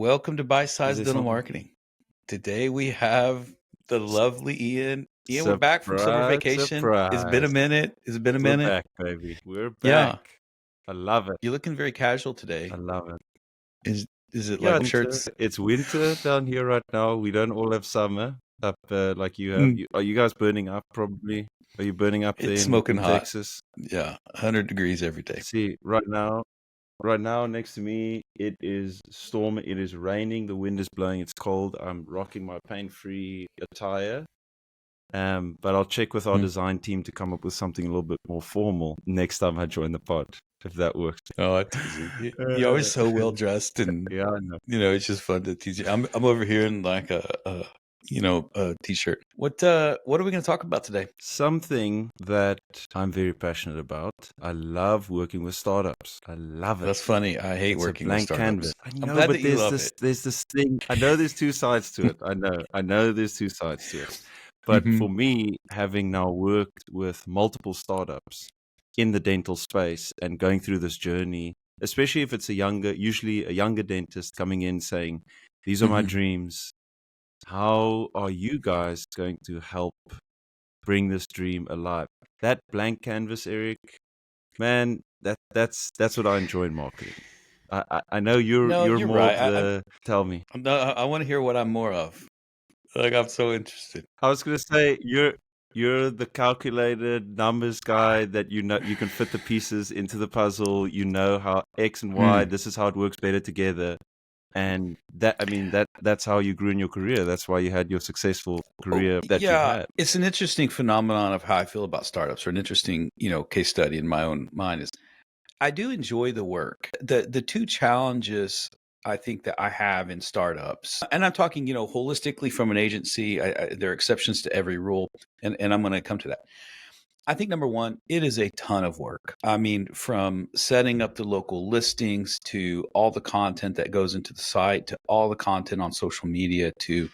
Welcome to Bite Is Size there Dental something? Marketing. Today we have the S- lovely Ian. Ian, we're back from summer Surprise, vacation. It's been a surprise. minute. It's been a We're minute. back, baby. We're back. Yeah, I love it. you're looking very casual I today. love it. Is it Yeah, like shirts? it's winter down here right now. We don't all have summer up like you have. Mm, Are you guys burning up probably? Are you burning up there it's smoking in hot. Texas? Yeah, 100 degrees every day. See, right now next to me, it is storming. It is raining. The wind is blowing. It's cold. I'm rocking my pain-free attire. But I'll check with our Mm. design team to come up with something a little bit more formal next time I join the pod, if that works. Oh, I tease you. You're always so well dressed, and Yeah, I know. it's just fun to tease you. I'm over here in like a t-shirt. What are we going to talk about today? Something that I'm very passionate about. I love working with startups. I love it. That's funny. I hate It's a working with blank startups. canvas. I I'm know, glad but that you love it. there's this thing. I know there's two sides to it. I know there's two sides to it. But Mhm. for me, having now worked with multiple startups in the dental space and going through this journey, especially if it's usually a younger dentist coming in saying, "These are my Mhm. dreams. How are you guys going to help bring this dream alive?" That blank canvas, Eric, man, that's what I enjoy in marketing. I know No, you're you're more right. of the tell me. No, I want to hear what I'm more of. Like I'm so interested. I was gonna say you're the calculated numbers guy that you know you can fit the pieces into the puzzle. You know how X and Y. Mm. This is how it works better together. And that's how you grew in your career. That's why you had your successful Oh, career that you've yeah. had. It's an interesting phenomenon of how I feel about startups, or an interesting, case study in my own mind is I do enjoy the work. The two challenges I think that I have in startups, and I'm talking, holistically from an agency. There are exceptions to every rule, and I'm going to come to that. I think number one, it is a ton of work. I mean, from setting up the local listings to all the content that goes into the site to all the content on social media to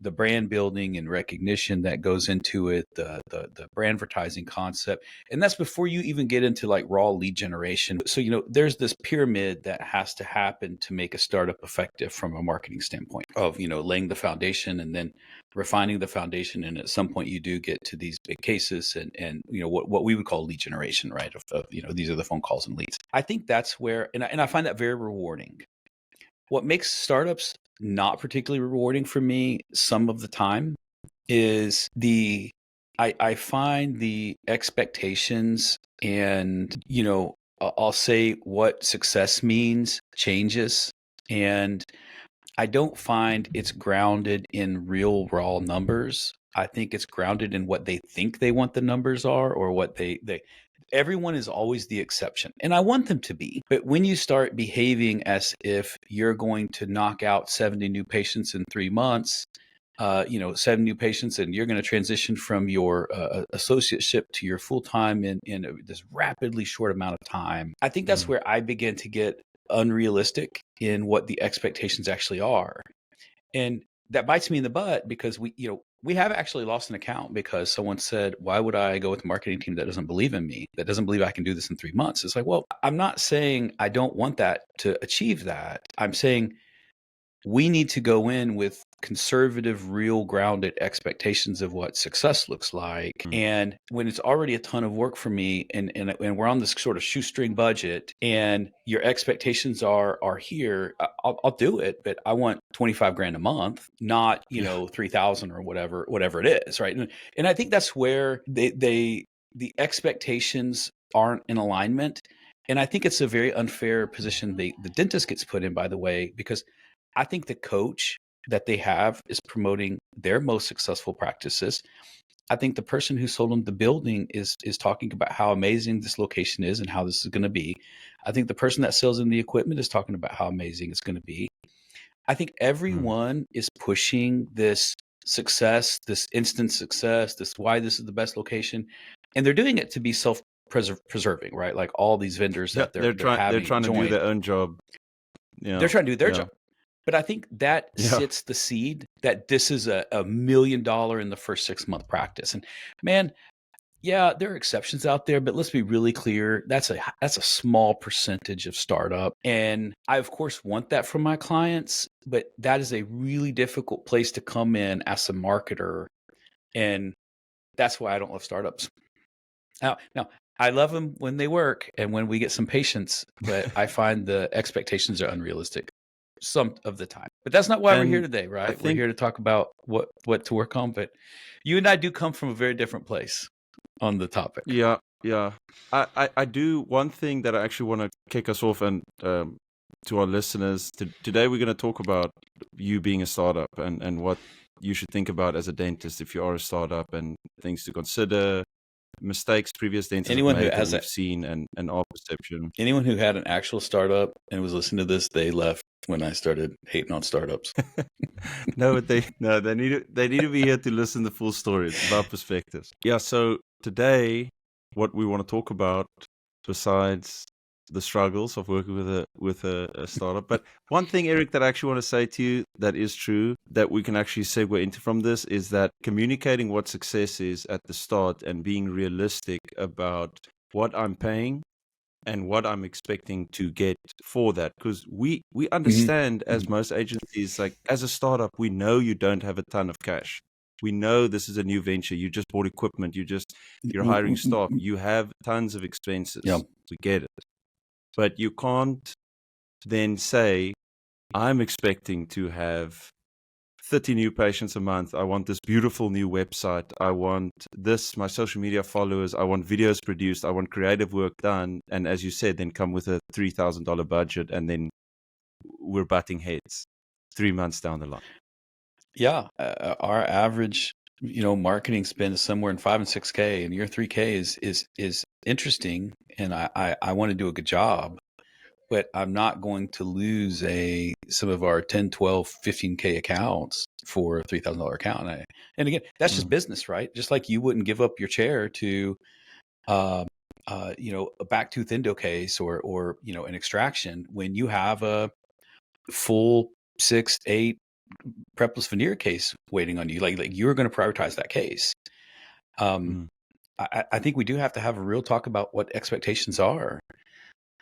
the brand building and recognition that goes into it, the brand advertising concept, and that's before you even get into like raw lead generation. So there's this pyramid that has to happen to make a startup effective from a marketing standpoint of laying the foundation and then refining the foundation, and at some point you do get to these big cases and what we would call lead generation, right? Of these are the phone calls and leads. I think that's where, and I find that very rewarding. What makes startups not particularly rewarding for me some of the time is I find the expectations and I'll say what success means changes, and I don't find it's grounded in real raw numbers. I think it's grounded in what they think they want the numbers are, or what they everyone is always the exception. And I want them to be. But when you start behaving as if you're going to knock out 70 new patients in 3 months, 7 new patients, and you're going to transition from your associateship to your full time in this rapidly short amount of time. I think that's Mm. where I begin to get unrealistic in what the expectations actually are. And that bites me in the butt because we have actually lost an account because someone said, why would I go with a marketing team that doesn't believe in me, that doesn't believe I can do this in 3 months? It's like, well, I'm not saying I don't want that to achieve that. I'm saying we need to go in with conservative, real grounded expectations of what success looks like. Mm. And when it's already a ton of work for me, and we're on this sort of shoestring budget, and your expectations are here, I'll do it, but I want 25 grand a month, not Yeah. 3,000 or whatever it is, right? And I think that's where the expectations aren't in alignment. And I think it's a very unfair position the dentist gets put in, by the way, because I think the coach that they have is promoting their most successful practices. I think the person who sold them the building is talking about how amazing this location is and how this is going to be. I think the person that sells them the equipment is talking about how amazing it's going to be. I think Mm. everyone is pushing this success, this instant success, this why this is the best location, and they're doing it to be self-preserving, right? Like all these vendors Yeah, that they're they're having trying to do join, their own job. they're Yeah. trying to do their Yeah. job. But I think that Yeah. sits the seed that this is a $1 million in the first 6 month practice. And man, Yeah, there are exceptions out there, but let's be really clear. That's a small percentage of startup. And I of course want that from my clients, but that is a really difficult place to come in as a marketer. And that's why I don't love startups. Now I love them when they work and when we get some patience, but I find the expectations are unrealistic some of the time. But that's not why we're here And today, I right? We're think, here to talk about what to work on. But you and I do come from a very different place on the topic. yeah, yeah. I do one thing that I actually want to kick us off and to our listeners. Today we're going to talk about you being a startup and what you should think about as a dentist if you are a startup and things to consider, mistakes previous dentists have Anyone who made that has a, we've seen and our perception. anyone who had an actual startup and was listening to this, they left when I started hating on startups. No, but they need to be here to listen to the full story. It's about perspectives. Yeah, so today what we want to talk about, besides the struggles of working with a startup. But one thing, Eric, that I actually want to say to you that is true, that we can actually segue into from this, is that communicating what success is at the start and being realistic about what I'm paying and what I'm expecting to get for that. Because we Mhm. understand, as most agencies, like as a startup, we know you don't have a ton of cash. We know this is a new venture. You just bought equipment. You're hiring staff. You have tons of Yeah. expenses. We get it. But you can't then say, I'm expecting to have 30 new patients a month. I want this beautiful new website. I want this, my social media followers. I want videos produced. I want creative work done. And as you said, then come with a $3,000 budget. And then we're butting heads 3 months down the line. Yeah. Our average, marketing spend is somewhere in 5 and 6K, and your 3K is interesting. And I want to do a good job, but I'm not going to lose some of our 10, 12, 15K accounts for a $3,000 account. And again, that's just Mm, business, right? Just like you wouldn't give up your chair to, um, a back tooth endo case or, an extraction when you have a full 6, 8 prepless veneer case waiting on you. Like you're going to prioritize that case. Um, mm. I think we do have to have a real talk about what expectations are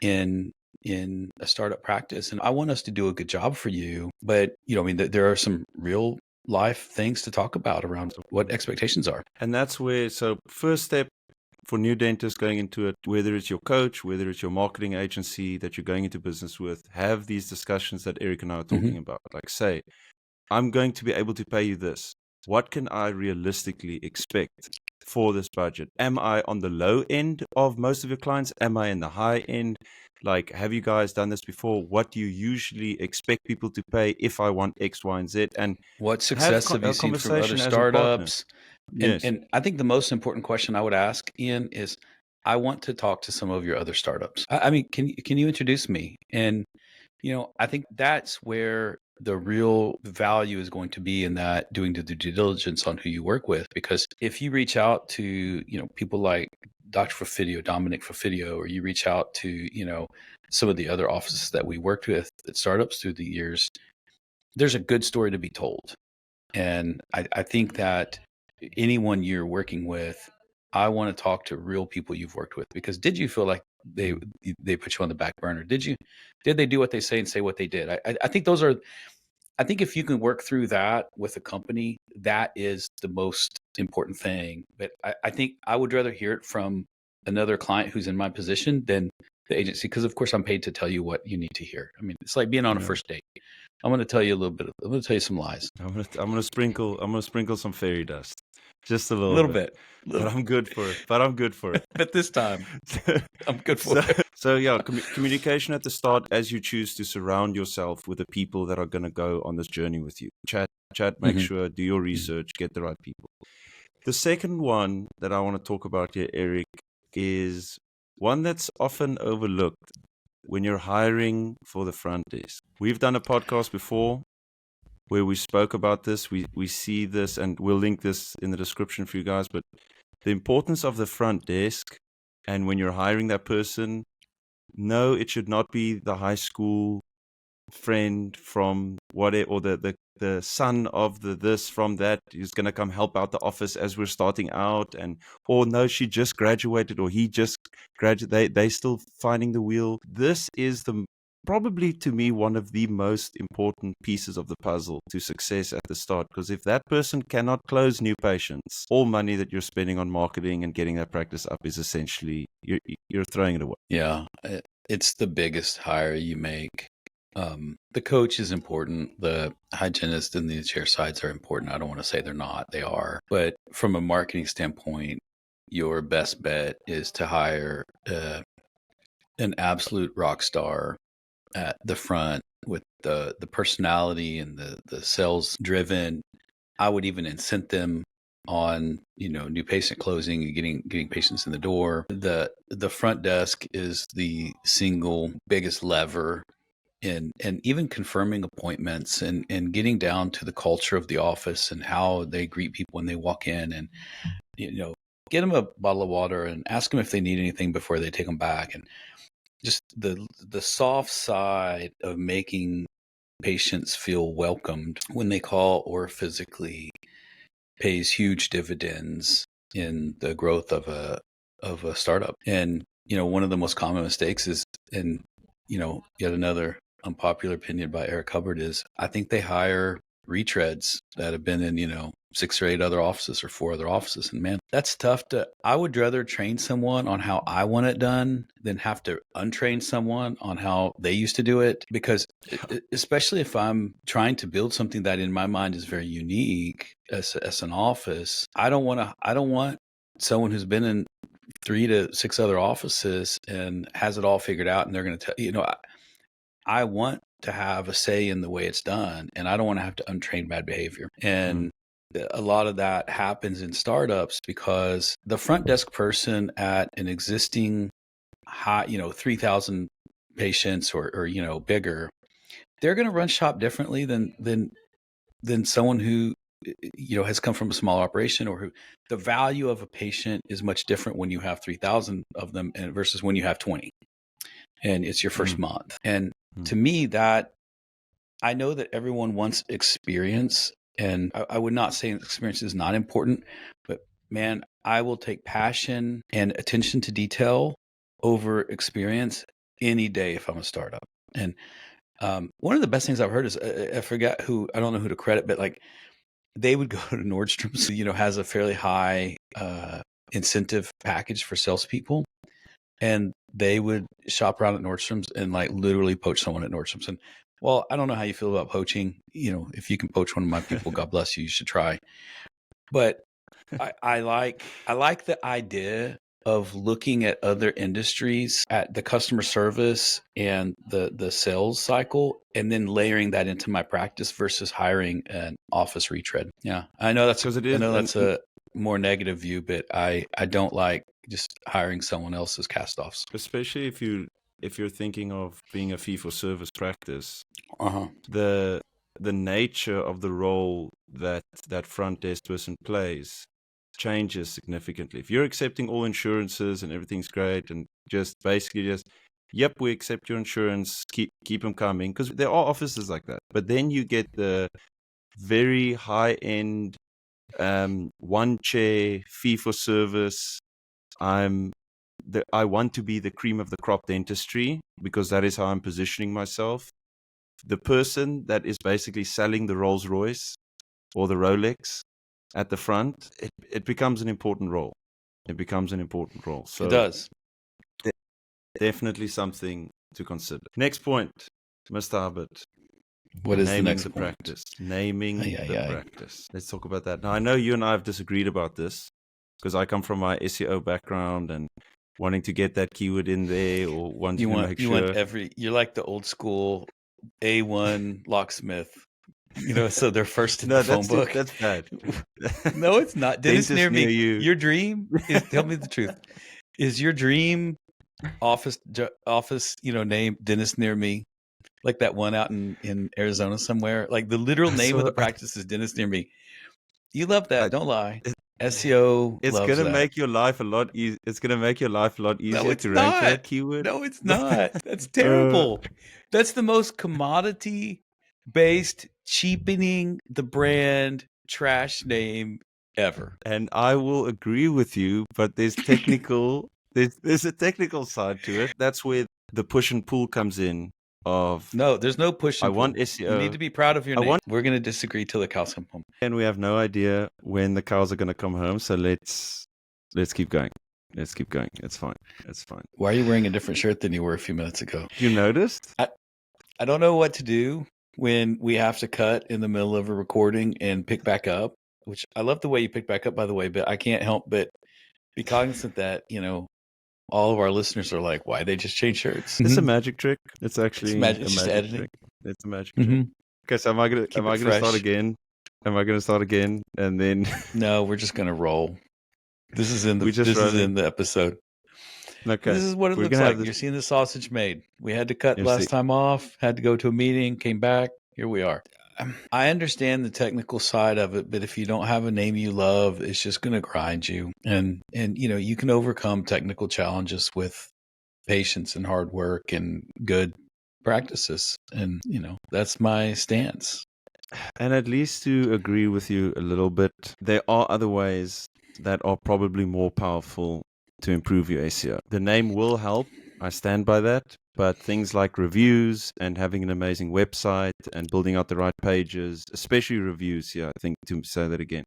in a startup practice, and I want us to do a good job for you. But I mean, there are some real life things to talk about around what expectations are. And that's where, so first step for new dentists going into it, whether it's your coach, whether it's your marketing agency that you're going into business with, have these discussions that Eric and I are Hmm. talking about. Like, say, I'm going to be able to pay you this. What can I realistically expect for this budget? Am I on the low end of most of your clients? Am I in the high end? Like, have you guys done this before? What do you usually expect people to pay if I want X, Y, and Z? And What have success have you a seen from other conversation as a partner. startups? And Yes. and I think the most important question I would ask, Ian, is I want to talk to some of your other startups. I mean, can you introduce me? And I think that's where the real value is going to be in that doing the due diligence on who you work with. Because if you reach out to, people like Dr. Fafidio, Dominic Fafidio, or you reach out to, some of the other offices that we worked with at startups through the years, there's a good story to be told. And I think that anyone you're working with, I want to talk to real people you've worked with, because did you feel like they Mm. they put you on the back burner? Did they do what they say and say what they did? I think I think if you can work through that with a company, that is the most important thing. But I think I would rather hear it from another client who's in my position than the agency, because of course I'm paid to tell you what you need to hear. I mean, it's like being on a Yeah. first date. I'm going to tell you a little bit. I'm going to tell you some lies, I'm gonna sprinkle some fairy dust, just a a little little bit. bit, a But little I'm good for it. But I'm good for it. but this time I'm good for so, it. so yeah, communication at the start as you choose to surround yourself with the people that are going to go on this journey with you. Chat, make Hmm. sure, do your research, get the right people. The second one that I want to talk about here, Eric, is one that's often overlooked when you're hiring for the front desk. We've done a podcast before where we spoke about this. We see this, and we'll link this in the description for you guys. But the importance of the front desk, and when you're hiring that person, no, it should not be the high school friend from what it, or the son of the this from that is going to come help out the office as we're starting out, and or no, she just graduated or he just graduated, they still finding the wheel. This is the probably to me one of the most important pieces of the puzzle to success at the start, because if that person cannot close new patients, all money that you're spending on marketing and getting that practice up is essentially you're throwing it away. Yeah, it's the biggest hire you make. The coach is important. The hygienist and the chair sides are important. I don't want to say they're not. They are. But from a marketing standpoint, your best bet is to hire an absolute rock star at the front with the personality and the sales driven. I would even incent them on new patient closing and getting patients in the door. The front desk is the single biggest lever in and even confirming appointments and getting down to the culture of the office and how they greet people when they walk in, and get them a bottle of water and ask them if they need anything before they take them back, and just the soft side of making patients feel welcomed when they call or physically pays huge dividends in the growth of a startup. And one of the most common mistakes is, and yet another unpopular opinion by Eric Hubbard is, I think they hire retreads that have been in 6 or 8 other offices or 4 other offices, and man, that's tough to. I would rather train someone on how I want it done than have to untrain someone on how they used to do it, because especially if I'm trying to build something that in my mind is very unique as an office, I don't want someone who's been in 3 to 6 other offices and has it all figured out, and they're going to tell I want to have a say in the way it's done, and I don't want to have to untrain bad behavior. And a lot of that happens in startups because the front desk person at an existing high, 3,000 patients or bigger, they're going to run shop differently than someone who has come from a small operation, or who the value of a patient is much different when you have 3,000 of them versus when you have 20 and it's your first month. And to me, that I know that everyone wants experience, and I would not say experience is not important, but man, I will take passion and attention to detail over experience any day if I'm a startup. And one of the best things I've heard is I forget who, I don't know who to credit, but like they would go to Nordstrom's, has a fairly high incentive package for salespeople, and they would shop around at Nordstrom's and like literally poach someone at Nordstrom's. And well, I don't know how you feel about poaching. If you can poach one of my people, God bless you. You should try. But I like the idea of looking at other industries, at the customer service and the sales cycle, and then layering that into my practice versus hiring an office retread. Yeah, I know that's a more negative view, but I don't like just hiring someone else's cast-offs. Especially if you're thinking of being a fee-for-service practice, Uh-huh. the nature of the role that front desk person plays changes significantly. If you're accepting all insurances and everything's great and just basically just, yep, we accept your insurance, keep them coming, because there are offices like that. But then you get the very high-end one chair fee-for-service. I want to be the cream of the crop dentistry because that is how I'm positioning myself. The person that is basically selling the Rolls Royce or the Rolex at the front, it becomes an important role. It becomes an important role. So it does. Definitely something to consider. Next point, Mr. Hubbard. What is the next the point? Practice. Naming the practice. Let's talk about that. Now, I know you and I have disagreed about this because I come from my SEO background and wanting to get that keyword in there, or wanting to make sure. You're like the old school A1 locksmith, so they're first in No, the phone book. That's bad. No, it's not. Dentist near me. You. Your dream is, tell me the truth. Is your dream office, name dentist near me? Like that one out in Arizona somewhere? Like the literal name of the practice is dentist near me. You love that. Don't lie. SEO It's loves gonna that. make your life a lot easier. It's gonna make your life a lot No, easier it's to rank for not. that keyword. No, it's not. That's Uh, terrible. That's the most commodity based cheapening the brand trash name ever. and I will agree with you, but there's a technical side to it. That's where the push and pull comes in. Of No, there's no push I and want pull. You need SEO. to be proud of your I name. want, We're going to disagree till the cows come home. and we have no idea when the cows are going to come home. So let's keep going. Let's keep going. It's fine. It's fine. Why are you wearing a different shirt than you were a few minutes ago? You noticed? I don't know what to do when we have to cut in the middle of a recording and pick back up, which I love the way you pick back up, by the way, but I can't help but be cognizant that, all of our listeners are like, why they just change shirts? It's a magic trick. It's It's actually magic. a It's just magic editing. trick. It's a magic trick. Mm-hmm. Okay, so am I Keep it gonna start fresh. again? Am I gonna start again? And then No, we're just gonna roll. This is in we're just running. the episode. Okay, This is what it we're looks gonna have like. this. You're seeing the sausage made. We had to cut You see, last time off, had to go to a meeting, came back. Here we are. I understand the technical side of it, but if you don't have a name you love, it's just going to grind you. And you can overcome technical challenges with patience and hard work and good practices. And that's my stance. and at least to agree with you a little bit, there are other ways that are probably more powerful to improve your SEO. The name will help. I stand by that. But things like reviews and having an amazing website and building out the right pages, especially reviews, yeah, I think to say that again,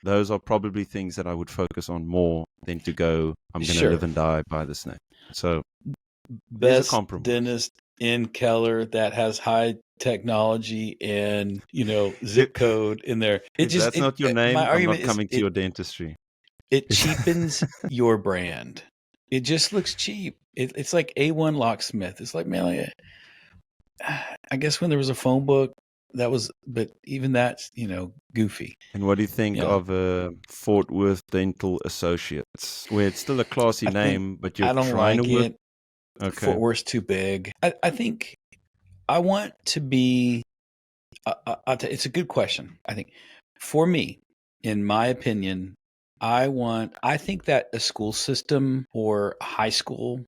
those are probably things that I would focus on more than to go, I'm going to live Sure. and die by this name. So there's a Best compromise. dentist in Keller that has high technology and zip code in there. If that's not your My name, I'm not argument is coming to your dentistry. it cheapens your brand. It just looks cheap. It's like A1 locksmith. It's like, man, I guess when there was a phone book, but even that's goofy. And what do you think Yeah, of Fort Worth Dental Associates, where it's still a classy I think name, but you're I don't trying to like work? it. Okay. Fort Worth's too big. I think I want to be. It's a good question. I think for me, in my opinion, I think that a school system or a high school,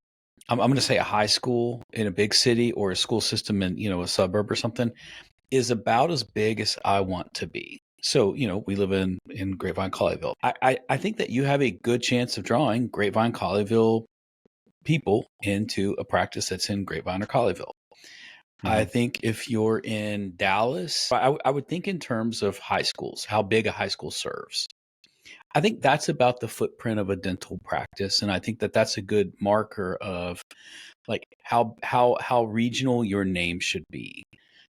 I'm going to say a high school in a big city or a school system in, a suburb or something is about as big as I want to be. So, we live in Grapevine, Colleyville. I think that you have a good chance of drawing Grapevine, Colleyville people into a practice that's in Grapevine or Colleyville. I Mm-hmm. think if you're in Dallas, I would think in terms of high schools, how big a high school serves. I think that's about the footprint of a dental practice, and I think that that's a good marker of like how regional your name should be.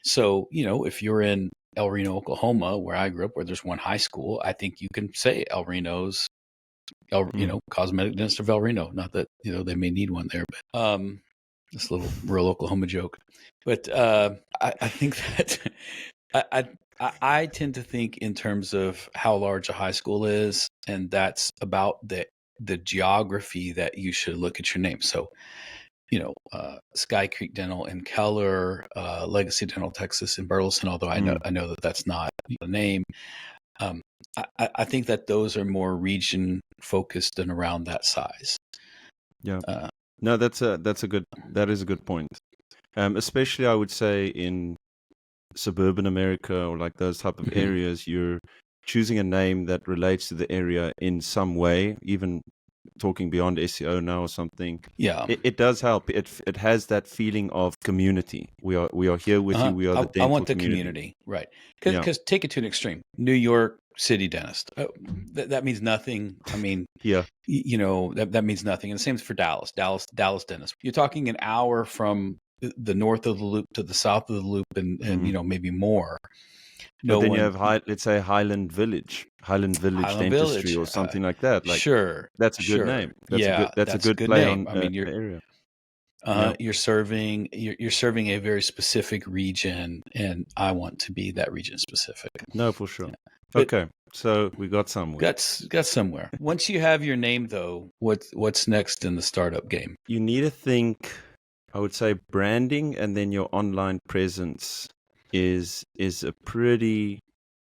So if you're in El Reno, Oklahoma, where I grew up, where there's one high school, I think you can say El Reno's cosmetic dentist of El Reno. Not that they may need one there, but this little rural Oklahoma joke. But I think that I tend to think in terms of how large a high school is, and that's about the geography that you should look at your name. So, Sky Creek Dental in Keller, Legacy Dental Texas in Burleson. Although I know that that's not a name. I think that those are more region focused and around that size. Yeah. No, that is a good point. Especially I would say in suburban America or like those type of areas, you're choosing a name that relates to the area in some way, even talking beyond SEO now or something. Yeah, it does help. It has that feeling of community. We are here with you. We are the I dental want the community. right? Yeah. Because take it to an extreme. New York City dentist. That means nothing. I mean, Yeah. that means nothing. And the same for Dallas. Dallas dentist. You're talking an hour from the north of the loop to the south of the loop, and maybe more. But then you have let's say Highland Village Dentistry Village, or something like that. Like sure, that's a good name. That's yeah, a that's a good good play name. on I mean, the area. you're serving a very specific region, and I want to be that region specific. No, for sure. Yeah. Okay, so we got somewhere. Got somewhere. Once you have your name, though, what's next in the startup game? You need to think. I would say branding and then your online presence is a pretty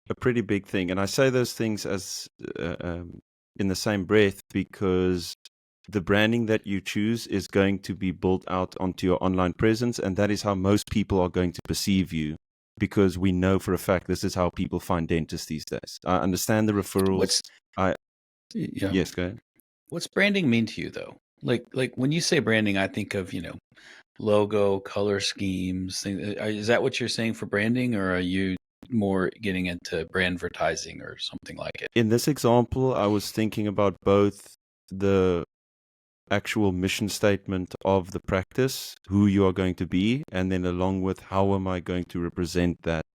a pretty big thing. And I say those things as in the same breath because the branding that you choose is going to be built out onto your online presence, and that is how most people are going to perceive you. Because we know for a fact this is how people find dentists these days. I understand the referrals. What's I yeah? Yes, go ahead. What's branding mean to you though? Like when you say branding, I think of logo, color schemes. Is that what you're saying for branding, or are you more getting into brand advertising or something like it? In this example, I was thinking about both the actual mission statement of the practice, who you are going to be, and then along with how am I going to represent that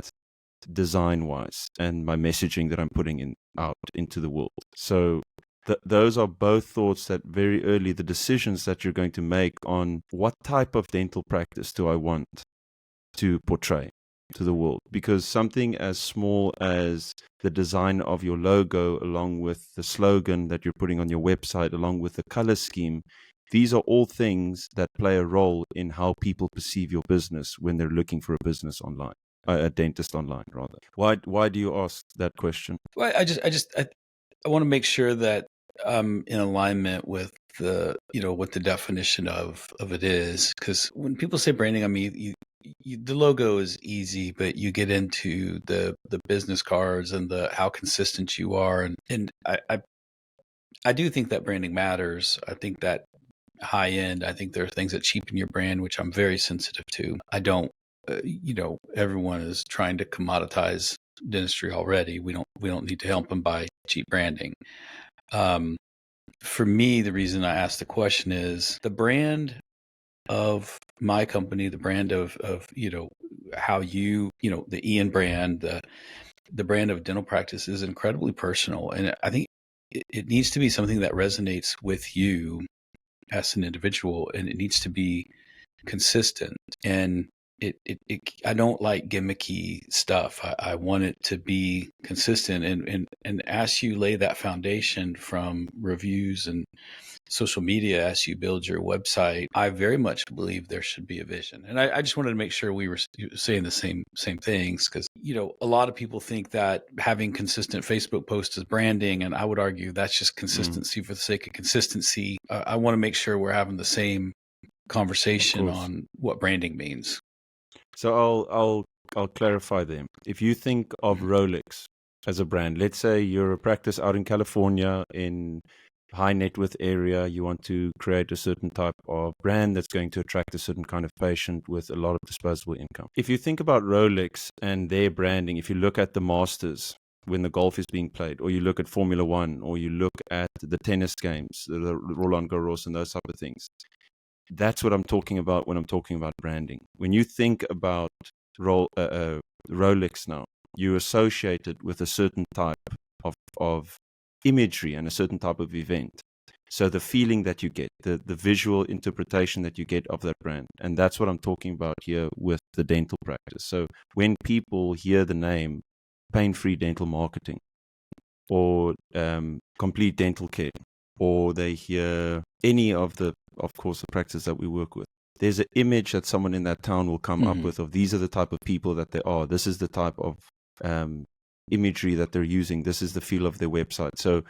design wise and my messaging that I'm putting in out into the world. So those are both thoughts that very early, the decisions that you're going to make on what type of dental practice do I want to portray to the world, because something as small as the design of your logo along with the slogan that you're putting on your website along with the color scheme, these are all things that play a role in how people perceive your business when they're looking for a business online, a dentist online rather. Why do you ask that question? Well, I want to make sure that I'm in alignment with what the definition of it is, because when people say branding, I mean, the logo is easy, but you get into the business cards and the how consistent you are, and I do think that branding matters. I think that high end. I think there are things that cheapen your brand, which I'm very sensitive to. I don't, everyone is trying to commoditize dentistry already. We don't need to help them buy cheap branding. Um, for me, the reason I asked the question is the brand of my company, the brand of how the Ian brand, the brand of dental practice is incredibly personal, and I think it needs to be something that resonates with you as an individual, and it needs to be consistent. And I don't like gimmicky stuff. I want it to be consistent, and as you lay that foundation from reviews and social media, as you build your website, I very much believe there should be a vision. And I just wanted to make sure we were saying the same things, because a lot of people think that having consistent Facebook posts is branding, and I would argue that's just Mm, consistency for the sake of consistency. I want to make sure we're having the same of conversation course. on what branding means. So I'll clarify them. If you think of Rolex as a brand, let's say you're a practice out in California in high net worth area, you want to create a certain type of brand that's going to attract a certain kind of patient with a lot of disposable income. If you think about Rolex and their branding, if you look at the Masters when the golf is being played, or you look at Formula One, or you look at the tennis games, the Roland Garros and those type of things, that's what I'm talking about when I'm talking about branding. When you think about Rolex now, you associate it with a certain type of imagery and a certain type of event. So the feeling that you get, the visual interpretation that you get of that brand. And that's what I'm talking about here with the dental practice. So when people hear the name pain-free dental marketing or complete dental care, or they hear any of course, the practice that we work with, there's an image that someone in that town will come up Mm-hmm. with of these are the type of people that they are. This is the type of imagery that they're using. This is the feel of their website. So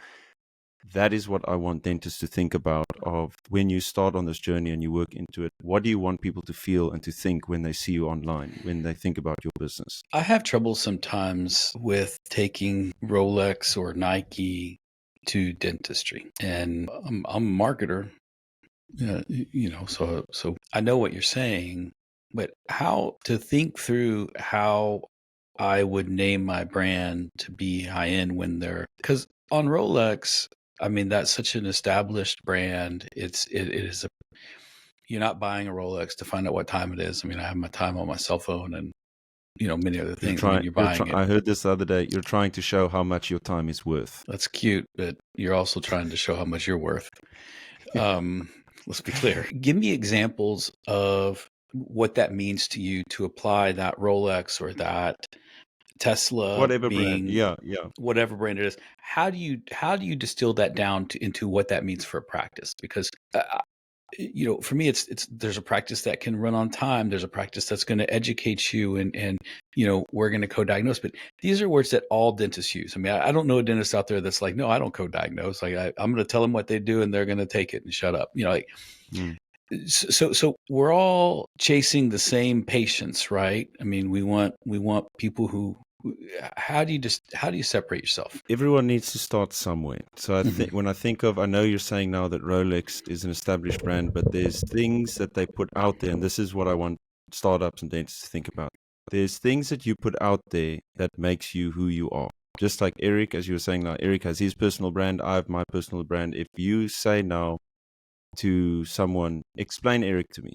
that is what I want dentists to think about of when you start on this journey and you work into it. What do you want people to feel and to think when they see you online, when they think about your business? I have trouble sometimes with taking Rolex or Nike to dentistry, and I'm a marketer. So I know what you're saying, but how to think through how I would name my brand to be high end when because on Rolex, I mean, that's such an established brand. You're not buying a Rolex to find out what time it is. I mean, I have my time on my cell phone and, many other You're things. I mean, trying. you're buying it. I heard this the other day. You're trying to show how much your time is worth. That's cute, but you're also trying to show how much you're worth. Um, let's be clear. Give me examples of what that means to you to apply that Rolex or that Tesla Whatever brand. being Yeah, yeah. whatever brand it is. How do you distill that down into what that means for a practice? Because for me, it's there's a practice that can run on time. There's a practice that's going to educate you and we're going to co-diagnose. But these are words that all dentists use. I mean, I don't know a dentist out there that's like, no, I don't co-diagnose. Like I'm going to tell them what they do and they're going to take it and shut up. Like, Mm. so we're all chasing the same patients, right? I mean, we want people who, how do you separate yourself? Everyone needs to start somewhere. So I think Hmm. when I know you're saying now that Rolex is an established brand, but there's things that they put out there, and this is what I want startups and dentists to think about. There's things that you put out there that makes you who you are. Just like Eric, as you were saying now, Eric has his personal brand, I have my personal brand. If you say now to someone, explain Eric to me.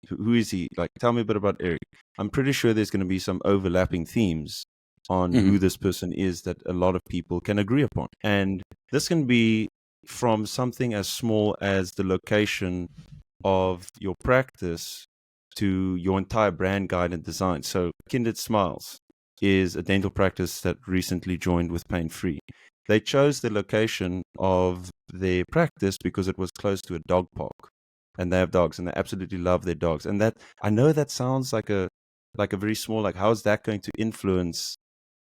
Who is he? Like, tell me a bit about Eric. I'm pretty sure there's going to be some overlapping themes on Hmm. who this person is that a lot of people can agree upon. And this can be from something as small as the location of your practice to your entire brand guide and design. So, Kindred Smiles is a dental practice that recently joined with Pain Free. They chose the location of their practice because it was close to a dog park, and they have dogs, and they absolutely love their dogs. And that, I know that sounds like a very small, like, how is that going to influence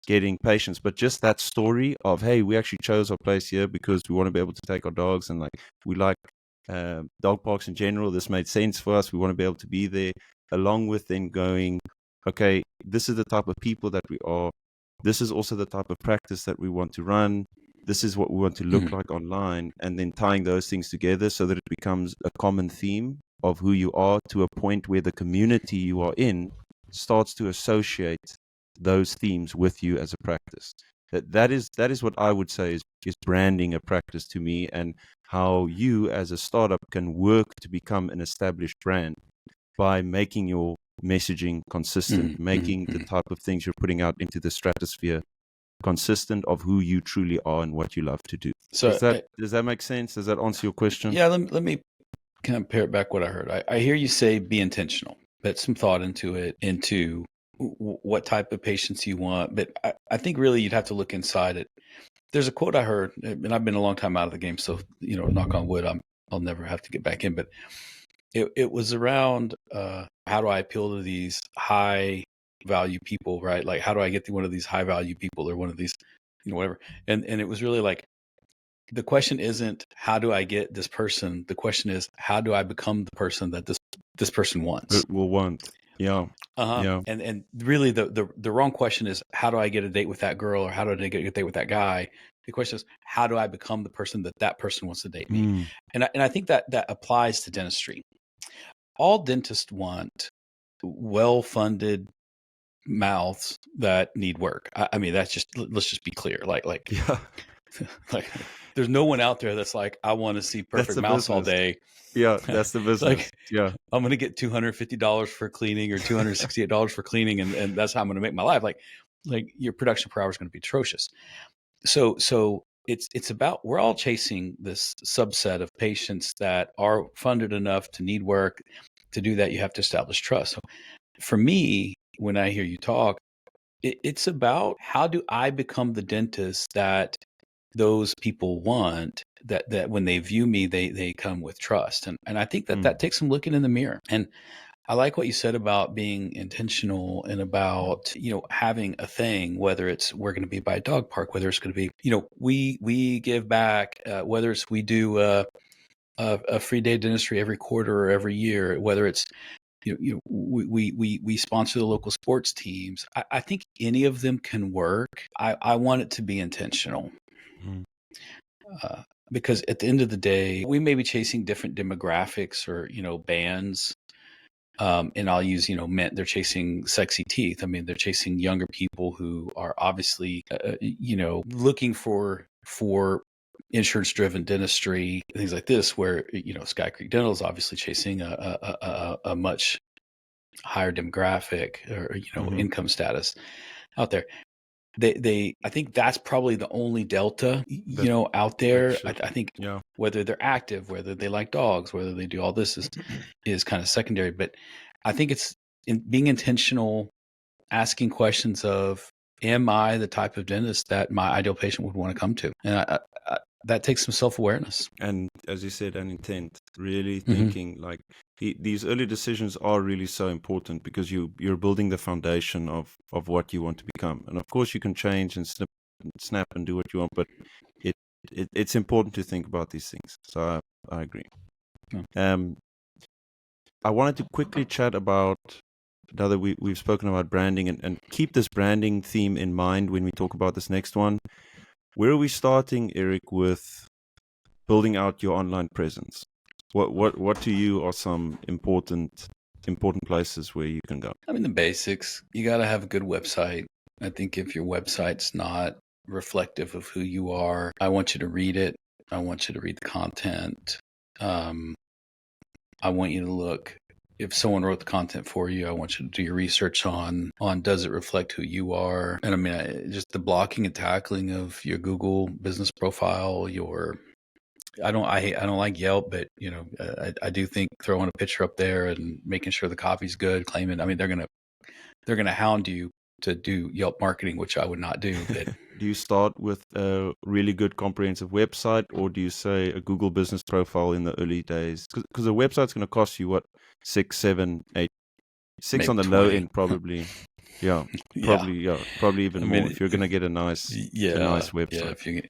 getting patients? But just that story of, hey, we actually chose our place here because we want to be able to take our dogs, and like we like dog parks in general. This made sense for us. We want to be able to be there, along with then going, okay, this is the type of people that we are. This is also the type of practice that we want to run. This is what we want to look Hmm. like online, and then tying those things together so that it becomes a common theme of who you are, to a point where the community you are in starts to associate those themes with you as a practice. That is what I would say is branding a practice to me, and how you as a startup can work to become an established brand by making your messaging consistent, Hmm. Hmm. making the Hmm. type of things you're putting out into the stratosphere consistent of who you truly are and what you love to do. So Does that make sense? Does that answer your question? yeah, let me kind of pare it back what I heard. I hear you say be intentional, put some thought into it, into what type of patients you want. But I think really you'd have to look inside it. There's a quote I heard, and I've been a long time out of the game, so knock on wood, I'll never have to get back in. But it was around how do I appeal to these high value people, right? Like how do I get to one of these high value people or one of these, whatever. And it was really like, the question isn't how do I get this person? The question is how do I become the person that this person wants? It will want. Yeah. Uh-huh. Yeah. And really the wrong question is how do I get a date with that girl, or how do I get a date with that guy? The question is how do I become the person that person wants to date me? Mm. And I think that applies to dentistry. All dentists want well-funded mouths that need work. I mean, that's just, let's just be clear. Like Yeah. like there's no one out there that's like, I want to see That's perfect the mouths all business. day. Yeah, that's the business. Like Yeah. I'm going to get $250 for cleaning or $268 for cleaning. And that's how I'm going to make my life. Like your production per hour is going to be atrocious. So it's about, we're all chasing this subset of patients that are funded enough to need work. To do that, you have to establish trust. So for me, when I hear you talk, it's about how do I become the dentist that those people want, that when they view me, they come with trust. And I think that Mm. that takes some looking in the mirror. And I like what you said about being intentional and about, having a thing, whether it's we're going to be by a dog park, whether it's going to be, we give back, whether it's we do a free day of dentistry every quarter or every year, whether it's, we sponsor the local sports teams. I think any of them can work. I want it to be intentional. Mm. Uh, because at the end of the day, we may be chasing different demographics or, bands. And I'll use, men, they're chasing sexy teeth. I mean, they're chasing younger people who are obviously, looking for insurance driven dentistry, things like this, where, Sky Creek Dental is obviously chasing a much higher demographic or, Mhm. income status out there. I think that's probably the only delta, That out that there. shift. I think Yeah. whether they're active, whether they like dogs, whether they do all this is kind of secondary. But I think it's in being intentional, asking questions of, am I the type of dentist that my ideal patient would want to come to? And that takes some self-awareness. And as you said, an intent, really Hmm. thinking like, these early decisions are really so important because you're building the foundation of what you want to become. And of course, you can change and snap and do what you want, but it, it's important to think about these things. So I agree. Yeah. Um, I wanted to quickly chat about, now that we've spoken about branding, and keep this branding theme in mind when we talk about this next one. Where are we starting, Eric, with building out your online presence? What to you are some important places where you can go? I mean, the basics. You got to have a good website. I think if your website's not reflective of who you are, I want you to read it. I want you to read the content. I want you to look. If someone wrote the content for you, I want you to do your research on does it reflect who you are? And I mean, just the blocking and tackling of your Google business profile, I don't like Yelp, but I do think throwing a picture up there and making sure the copy's good, claiming. I mean, they're gonna hound you to do Yelp marketing, which I would not do. But Do you start with a really good comprehensive website, or do you say a Google business profile in the early days? Because a website's going to cost you what, 6, 7, 8, 6 maybe on the low 20. end, probably. Yeah, Yeah, probably even I more mean, if you're going to get a nice yeah. website. If you,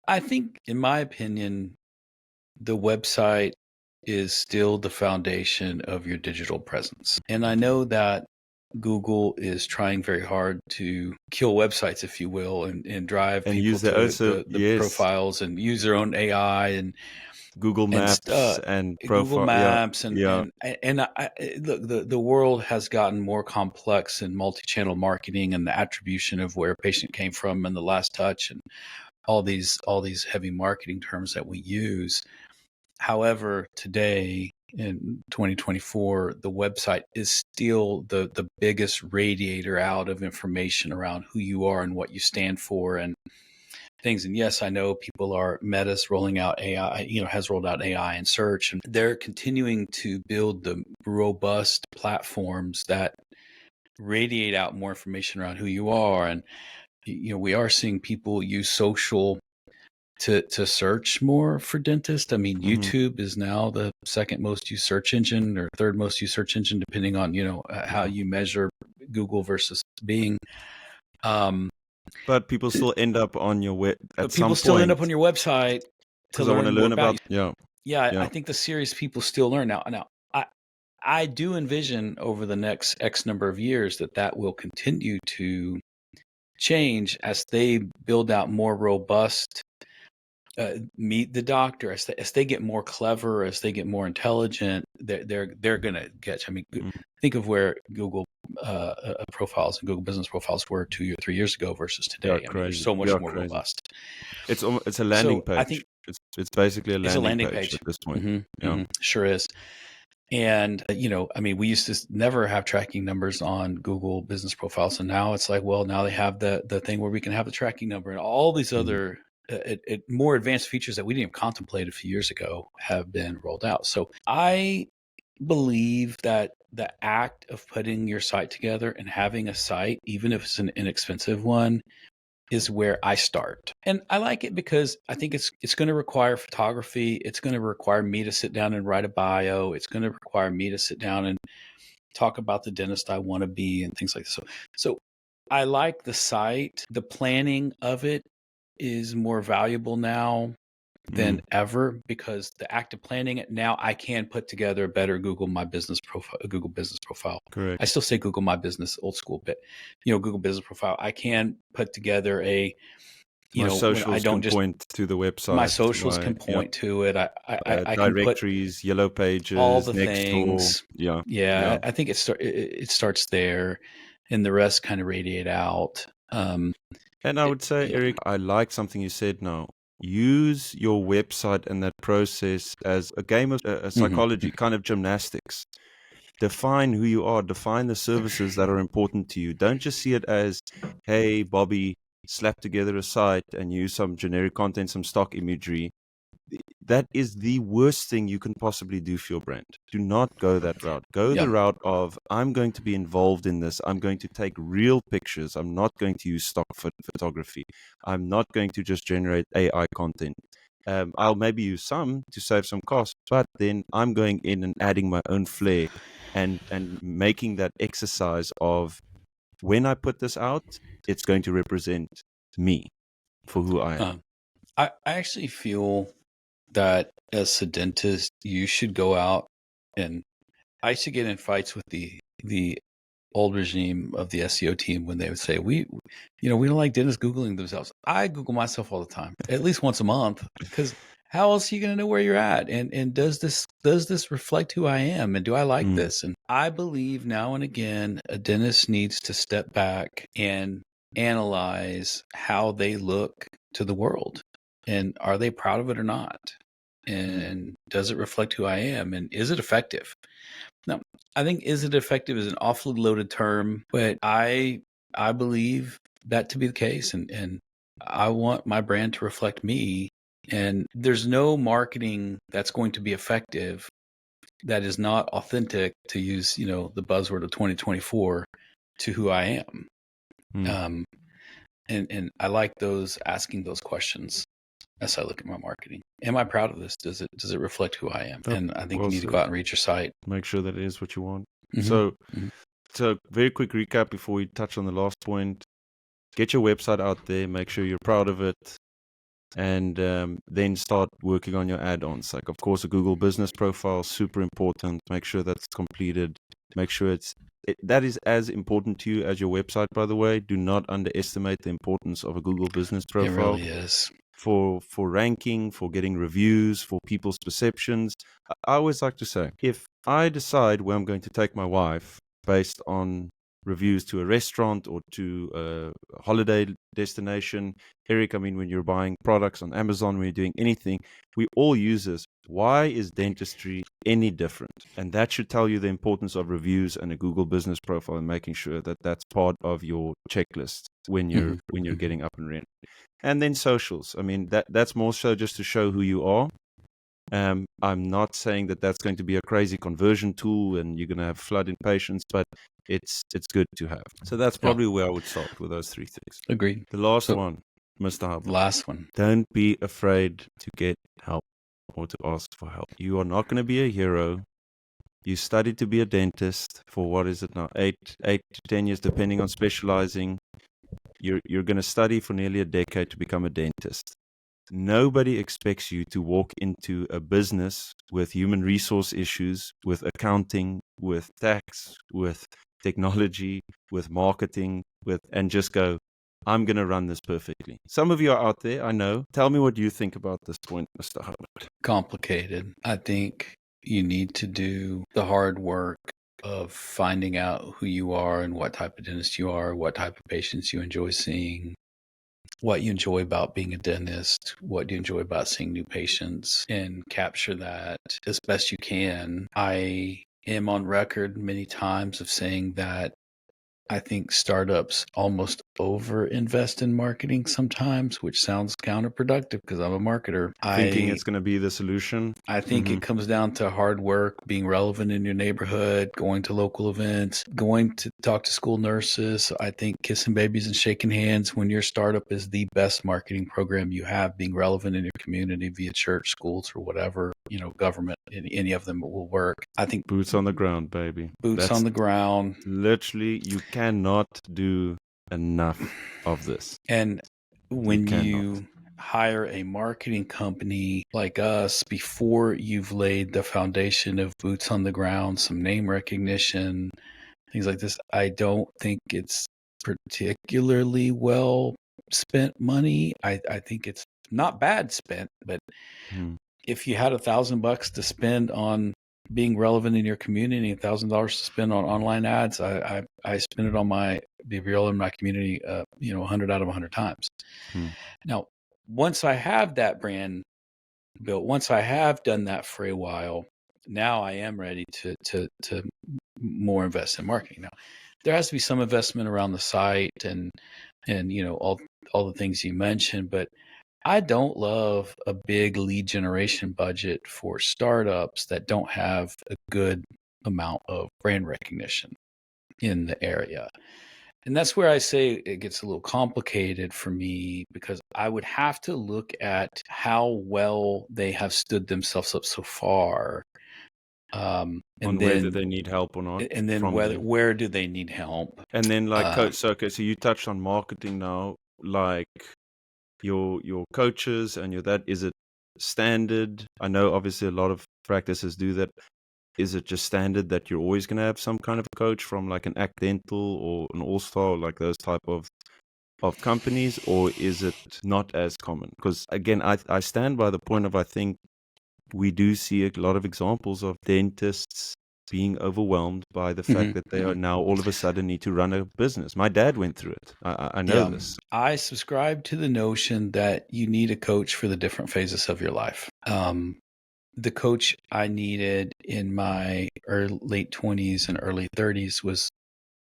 I think, in my opinion, the website is still the foundation of your digital presence. And I know that Google is trying very hard to kill websites, if you will, and drive And people use the to also, the yes, profiles and use their own AI Google and Maps and Google profile. Yeah, Maps yeah. look, the world has gotten more complex in multi-channel marketing and the attribution of where a patient came from and the last touch and all these heavy marketing terms that we use. However, today in 2024, the website is still the biggest radiator out of information around who you are and what you stand for and things. And yes, I know people are Meta's rolling out AI, has rolled out AI in search, and they're continuing to build the robust platforms that radiate out more information around who you are. And we are seeing people use social to search more for dentists. I mean, Hmm. YouTube is now the second most used search engine or third most used search engine, depending on how you measure Google versus Bing. Um, But people still end up on your web at but people some still end up point on your website to because I want to learn more learn about about. you. Yeah, Yeah, I yeah. think the serious people still learn now. I do envision over the next X number of years that will continue to change as they build out more robust meet the doctor as they get more clever, as they get more intelligent. They're gonna get. I mean, Mm. think of where Google profiles and Google business profiles were 2 or 3 years ago versus Yeah, today. I mean, they're crazy. so much Yeah, more crazy. robust. It's a landing So I page. think It's basically a it's a landing landing page page. at this point. Hmm. Yeah. Hmm. Sure is. And, I mean, we used to never have tracking numbers on Google business profiles. And now it's like, well, now they have the thing where we can have the tracking number and all these Mhm. other more advanced features that we didn't even contemplate a few years ago have been rolled out. So I believe that the act of putting your site together and having a site, even if it's an inexpensive one, is where I start. And I like it because I think it's going to require photography. It's going to require me to sit down and write a bio. It's going to require me to sit down and talk about the dentist I want to be and things like this. So I like the site. The planning of it is more valuable now than Mm, ever because the act of planning it now I can put together a better Google business profile. I correct. still say Google My Business old school, but Google business profile. I can put together My when I socials don't can just point to the my website. socials My can point to it. I can put directories, yellow all pages, the next door. things. Yeah, Yeah, yeah. I think it starts there, and the rest kind of radiate out. And I would say, Yeah. Eric, I like something you said now. Use your website and that process as a game of Hmm. psychology, kind of gymnastics. Define who you are, define the services that are important to you. Don't just see it as, hey, Bobby, slap together a site and use some generic content, some stock imagery. That is the worst thing you can possibly do for your brand. Do not go that route. Go the Yeah. route of, I'm going to be involved in this. I'm going to take real pictures. I'm not going to use stock photography. I'm not going to just generate AI content. I'll maybe use some to save some cost, but then I'm going in and adding my own flair and making that exercise of when I put this out, it's going to represent me for who I am. I actually feel that as a dentist, you should go out and I used to get in fights with the old regime of the SEO team when they would say we don't like dentists googling themselves. I google myself all the time, at least once a month, because how else are you going to know where you're at, and does this reflect who I am, and do I like this? And I believe now and again a dentist needs to step back and analyze how they look to the world, and are they proud of it or not, and does it reflect who I am, and is it effective? No, I think "is it effective" is an awfully loaded term, but I believe that to be the case, and I want my brand to reflect me. And there's no marketing that's going to be effective that is not authentic, to use the buzzword of 2024, to who I am. Um, and I like asking those questions as I look at my marketing. Am I proud of this? Does it reflect who I am? And I think you need to go out and read your site. Make sure that it is what you want. Mm-hmm. So very quick recap before we touch on the last point. Get your website out there, make sure you're proud of it, and then start working on your add-ons. Like, of course, a Google business profile, super important. Make sure that's completed. Make sure that is as important to you as your website, by the way. Do not underestimate the importance of a Google business profile. It really is. For ranking, for getting reviews, for people's perceptions. I always like to say, if I decide where I'm going to take my wife based on reviews to a restaurant or to a holiday destination, Eric, I mean, when you're buying products on Amazon, when you're doing anything, we all use this. Why is dentistry any different? And that should tell you the importance of reviews and a Google business profile, and making sure that that's part of your checklist when you're getting up and running. And then socials. I mean, that's more so just to show who you are. I'm not saying that that's going to be a crazy conversion tool and you're going to have flood in patients, but it's good to have. So that's probably where I would start with those three things. Agreed. The last one, Mr. Hubble. Last one. Don't be afraid to get help or to ask for help. You are not going to be a hero. You studied to be a dentist for, what is it now, 8 to 10 years, depending on specializing. You're going to study for nearly a decade to become a dentist. Nobody expects you to walk into a business with human resource issues, with accounting, with tax, with technology, with marketing, and just go, I'm going to run this perfectly. Some of you are out there, I know. Tell me what you think about this point, Mr. Hubbard. Complicated. I think you need to do the hard work of finding out who you are and what type of dentist you are, what type of patients you enjoy seeing, what you enjoy about being a dentist, what do you enjoy about seeing new patients, and capture that as best you can. I am on record many times of saying that I think startups almost over-invest in marketing sometimes, which sounds counterproductive because I'm a marketer. Thinking it's going to be the solution. I think it comes down to hard work, being relevant in your neighborhood, going to local events, going to talk to school nurses. I think kissing babies and shaking hands when your startup is the best marketing program you have, being relevant in your community via church, schools, or whatever, government, any of them will work. I think boots on the ground, baby. Boots on the ground. Literally, you cannot do enough of this. And when you hire a marketing company like us, before you've laid the foundation of boots on the ground, some name recognition, things like this, I don't think it's particularly well spent money. I think it's not bad spent, but if you had $1,000 to spend on being relevant in your community, $1,000 to spend on online ads, I spend it on be real in my community, 100 out of 100 times. Now, once I have that brand built, once I have done that for a while, now I am ready to more invest in marketing. Now, there has to be some investment around the site and all the things you mentioned, but I don't love a big lead generation budget for startups that don't have a good amount of brand recognition in the area. And that's where I say it gets a little complicated for me, because I would have to look at how well they have stood themselves up so far. on whether they need help or not And then from you. where do they need help? And then like Um, coach, so okay, so you touched on marketing now, like your coaches and your that, is it standard? I know obviously a lot of practices do that. Is it just standard that you're always going to have some kind of coach from like an Act Dental or an All Star, like those type of companies, or is it not as common? Because again, I stand by the point of, I think we do see a lot of examples of dentists being overwhelmed by the fact mhm, that they are mhm. now all of a sudden need to run a business. My dad went through it. I know Yeah, this. I subscribe to the notion that you need a coach for the different phases of your life. The coach I needed in my late 20s and early 30s was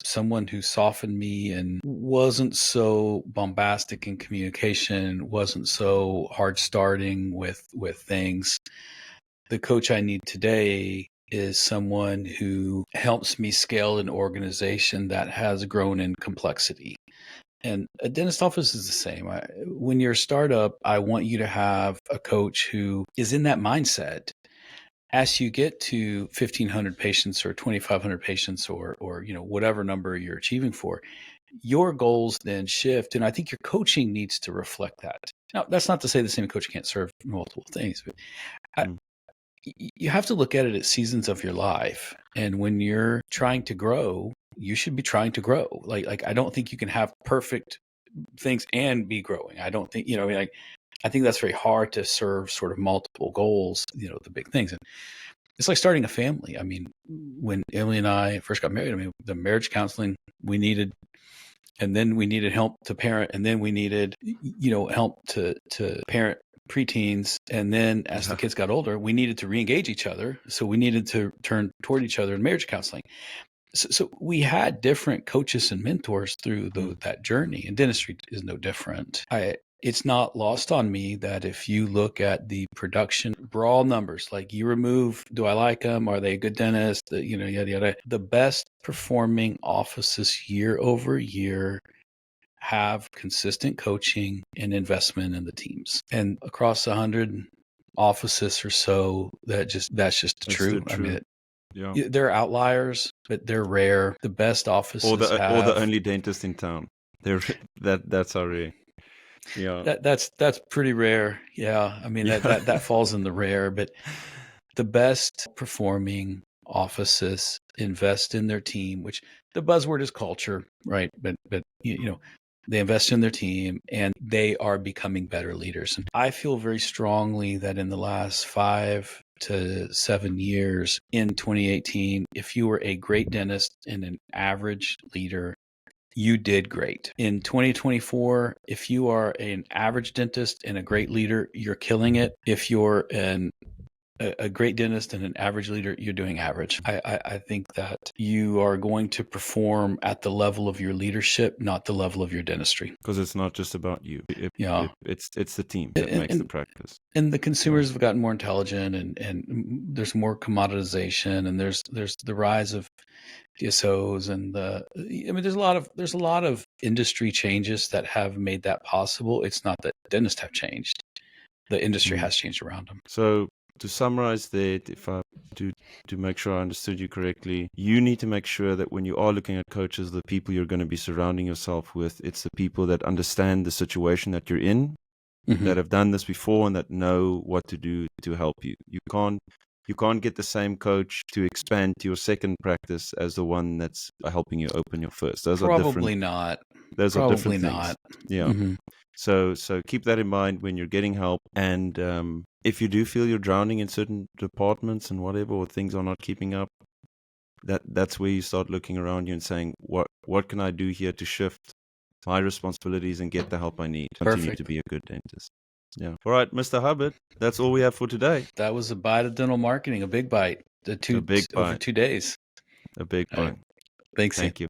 someone who softened me and wasn't so bombastic in communication, wasn't so hard starting with things. The coach I need today is someone who helps me scale an organization that has grown in complexity. And a dentist office is the same. When you're a startup, I want you to have a coach who is in that mindset. As you get to 1,500 patients or 2,500 patients, or whatever number you're achieving for, your goals then shift, and I think your coaching needs to reflect that. Now, that's not to say the same coach can't serve multiple things, but I, Mm. you have to look at it at seasons of your life. And when you're trying to grow, you should be trying to grow. Like I don't think you can have perfect things and be growing. I don't think, I think that's very hard to serve sort of multiple goals, the big things. And it's like starting a family. I mean, when Emily and I first got married, I mean, the marriage counseling we needed, and then we needed help to parent, and then we needed, help to parent preteens. And then as the Yeah. kids got older, we needed to reengage each other. So we needed to turn toward each other in marriage counseling. So we had different coaches and mentors through Mm. that journey, and dentistry is no different. It's not lost on me that if you look at the production raw numbers, like you remove, do I like them? Are they a good dentist? Yada yada. The best performing offices year over year have consistent coaching and investment in the teams, and across 100 offices or so, that's just That's still true. I true. mean, Yeah. they're outliers, but they're rare. The best offices Or the have only dentist in town. They're that's our rare. Yeah. that's pretty rare. Yeah, I mean Yeah. that falls in the rare, but the best performing offices invest in their team, which the buzzword is culture, right? But they invest in their team, and they are becoming better leaders. And I feel very strongly that in the last 5 to 7 years, in 2018, if you were a great dentist and an average leader, you did great. In 2024, if you are an average dentist and a great leader, you're killing it. If you're a great dentist and an average leader, you're doing average. I think that you are going to perform at the level of your leadership, not the level of your dentistry. Because it's not just about you. Yeah. It's the team that And, makes the and, practice. and the Yeah. consumers have gotten more intelligent, and there's more commoditization, and there's the rise of DSOs, and I mean, there's a lot of industry changes that have made that possible. It's not that dentists have changed. The industry Mm. has changed around them. So to summarize that, if I to make sure I understood you correctly, you need to make sure that when you are looking at coaches, the people you're going to be surrounding yourself with, it's the people that understand the situation that you're in, Mm-hmm. that have done this before, and that know what to do to help you. You can't get the same coach to expand your second practice as the one that's helping you open your first. Those are different. Probably not. Those are different Probably things. not. Yeah. Mm-hmm. So keep that in mind when you're getting help. And if you do feel you're drowning in certain departments and whatever, or things are not keeping up, that's where you start looking around you and saying, what can I do here to shift my responsibilities and get the help I need to continue to Perfect. be a good dentist. Yeah. All right, Mr. Hubbard, that's all we have for today. That was a bite of dental marketing, a big bite. A big Over bite. 2 days. A big All right. bite. Thanks, Sam. Thank you.